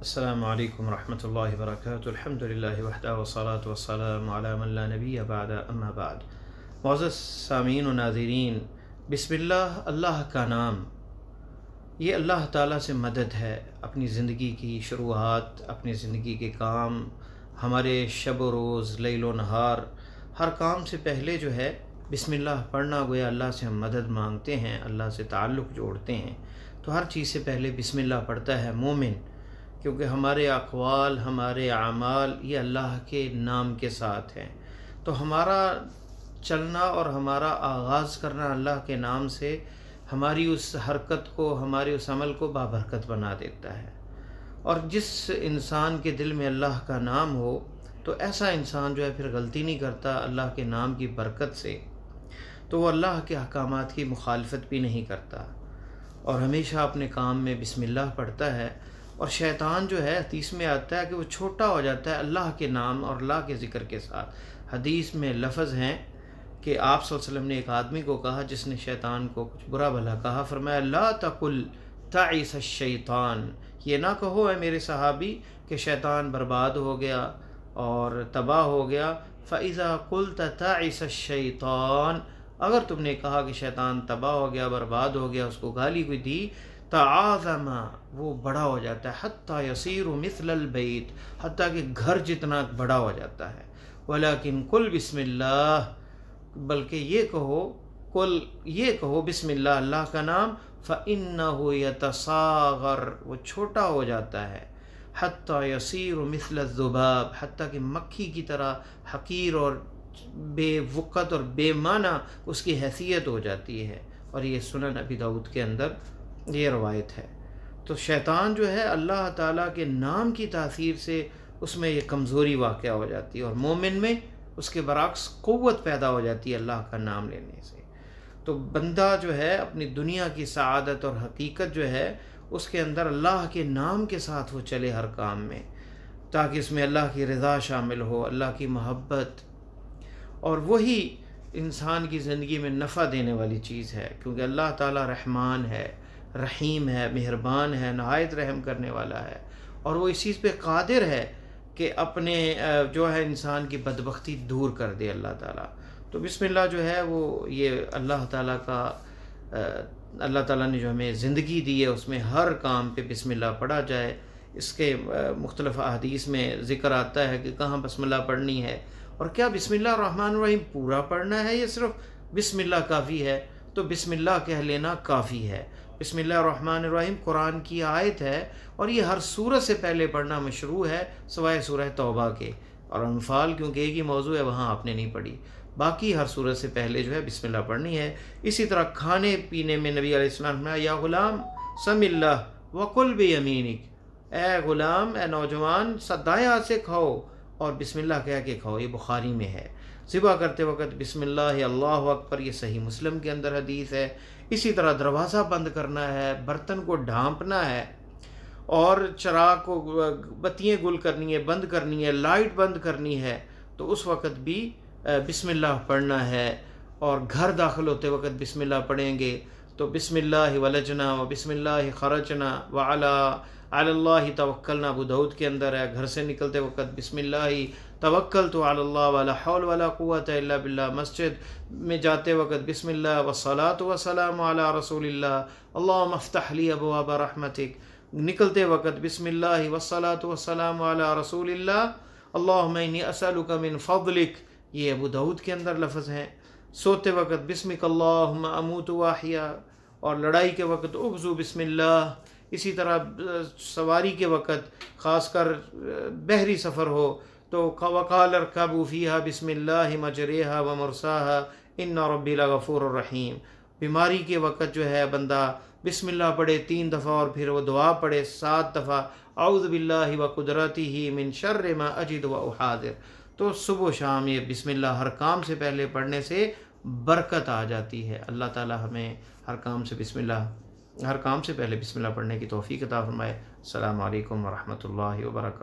السلام علیکم ورحمۃ اللہ وبرکاتہ۔ الحمد للہ وحدہ والصلاۃ والسلام علی من لا نبی بعد اما بعد۔ معزز سامعین و ناظرین، بسم اللہ، اللہ کا نام، یہ اللہ تعالیٰ سے مدد ہے اپنی زندگی کی شروعات، اپنی زندگی کے کام، ہمارے شب و روز، لیل و نہار، ہر کام سے پہلے جو ہے بسم اللہ پڑھنا، گویا اللہ سے ہم مدد مانگتے ہیں، اللہ سے تعلق جوڑتے ہیں، تو ہر چیز سے پہلے بسم اللہ پڑھتا ہے مومن، کیونکہ ہمارے اقوال، ہمارے اعمال یہ اللہ کے نام کے ساتھ ہیں، تو ہمارا چلنا اور ہمارا آغاز کرنا اللہ کے نام سے ہماری اس حرکت کو، ہمارے اس عمل کو بابرکت بنا دیتا ہے۔ اور جس انسان کے دل میں اللہ کا نام ہو تو ایسا انسان جو ہے پھر غلطی نہیں کرتا اللہ کے نام کی برکت سے، تو وہ اللہ کے احکامات کی مخالفت بھی نہیں کرتا اور ہمیشہ اپنے کام میں بسم اللہ پڑھتا ہے۔ اور شیطان جو ہے، حدیث میں آتا ہے کہ وہ چھوٹا ہو جاتا ہے اللہ کے نام اور اللہ کے ذکر کے ساتھ۔ حدیث میں لفظ ہیں کہ آپ صلی اللہ علیہ وسلم نے ایک آدمی کو کہا جس نے شیطان کو کچھ برا بھلا کہا، فرمایا لا تقل تعس الشیطان، یہ نہ کہو اے میرے صحابی کہ شیطان برباد ہو گیا اور تباہ ہو گیا۔ فَإِذَا قُلْتَ تَعِسَ الشَّيْطَانِ، اگر تم نے کہا کہ شیطان تباہ ہو گیا، برباد ہو گیا، اس کو گالی کوئی دی، تعاظم، وہ بڑا ہو جاتا ہے، حتیٰ یصیر مثل البیت، حتیٰ کہ گھر جتنا بڑا ہو جاتا ہے۔ ولیکن قل بسم اللہ، بلکہ یہ کہو بسم اللہ، اللہ کا نام، فإنہ یتصاغر، وہ چھوٹا ہو جاتا ہے، حتیٰ یصیر مثل الذباب، حتیٰ کہ مکھی کی طرح حقیر اور بے وقت اور بے معنی اس کی حیثیت ہو جاتی ہے۔ اور یہ سنن ابی داؤد کے اندر یہ روایت ہے۔ تو شیطان جو ہے اللہ تعالیٰ کے نام کی تاثیر سے اس میں یہ کمزوری واقع ہو جاتی ہے، اور مومن میں اس کے برعکس قوت پیدا ہو جاتی ہے اللہ کا نام لینے سے۔ تو بندہ جو ہے اپنی دنیا کی سعادت اور حقیقت جو ہے اس کے اندر اللہ کے نام کے ساتھ وہ چلے ہر کام میں، تاکہ اس میں اللہ کی رضا شامل ہو، اللہ کی محبت، اور وہی انسان کی زندگی میں نفع دینے والی چیز ہے، کیونکہ اللہ تعالیٰ رحمان ہے، رحیم ہے، مہربان ہے، نہایت رحم کرنے والا ہے، اور وہ اس چیز پہ قادر ہے کہ اپنے جو ہے انسان کی بدبختی دور کر دے اللہ تعالیٰ۔ تو بسم اللہ جو ہے وہ یہ اللہ تعالیٰ کا اللہ تعالیٰ نے جو ہمیں زندگی دی ہے اس میں ہر کام پہ بسم اللہ پڑھا جائے۔ اس کے مختلف احادیث میں ذکر آتا ہے کہ کہاں بسم اللہ پڑھنی ہے، اور کیا بسم اللہ الرحمن الرحیم پورا پڑھنا ہے یا صرف بسم اللہ کافی ہے؟ تو بسم اللہ کہہ لینا کافی ہے۔ بسم اللہ الرحمن الرحیم قرآن کی آیت ہے، اور یہ ہر سورت سے پہلے پڑھنا مشروع ہے سوائے سورہ توبہ کے، اور انفال کیونکہ ایک ہی موضوع ہے وہاں آپ نے نہیں پڑھی، باقی ہر سورت سے پہلے جو ہے بسم اللہ پڑھنی ہے۔ اسی طرح کھانے پینے میں نبی علیہ السلام نے یا غلام سم اللہ وکل بیمینک، اے غلام، اے نوجوان، دائیں ہاتھ سے کھاؤ اور بسم اللہ کہہ کے کھاؤ، یہ بخاری میں ہے۔ ذبح کرتے وقت بسم اللہ، اللہ اکبر، یہ صحیح مسلم کے اندر حدیث ہے۔ اسی طرح دروازہ بند کرنا ہے، برتن کو ڈھانپنا ہے، اور چراغ کو بتیاں گل کرنی ہے، بند کرنی ہے، لائٹ بند کرنی ہے، تو اس وقت بھی بسم اللہ پڑھنا ہے۔ اور گھر داخل ہوتے وقت بسم اللہ پڑھیں گے تو بسم اللہ ولجنا و بسم اللہ خرجنا وعلی اللہ توکلنا، ابو داؤد کے اندر ہے۔ گھر سے نکلتے وقت بسم اللہ توکلت علی اللہ ولا حول ولا قوت الا باللہ، مسجد میں جاتے وقت بسم اللہ والصلاۃ والسلام علی رسول اللہ، اللہم افتح لی ابواب رحمتک، نکلتے وقت بسم اللہ والصلاۃ والسلام علی رسول اللہ، اللہم انی اسألک من فضلک، یہ ابو داؤد کے اندر لفظ ہیں۔ سوتے وقت بسمک اللہم اموت واحیا، اور لڑائی کے وقت اغزو بسم اللہ۔ اسی طرح سواری کے وقت، خاص کر بحری سفر ہو تو وقال ارکبوا فیہا بسم اللہ مجریہا ومرساہا ان ربی لغفور الرحیم۔ بیماری کے وقت جو ہے بندہ بسم اللہ پڑھے 3 دفعہ، اور پھر وہ دعا پڑھے 7 دفعہ، اعوذ باللہ وقدرتہ من شر ما اجد واحاذر۔ تو صبح و شام یہ بسم اللہ ہر کام سے پہلے پڑھنے سے برکت آ جاتی ہے۔ اللہ تعالی ہمیں ہر کام سے پہلے بسم اللہ پڑھنے کی توفیق عطا فرمائے۔ السلام علیکم ورحمۃ اللہ وبرکاتہ۔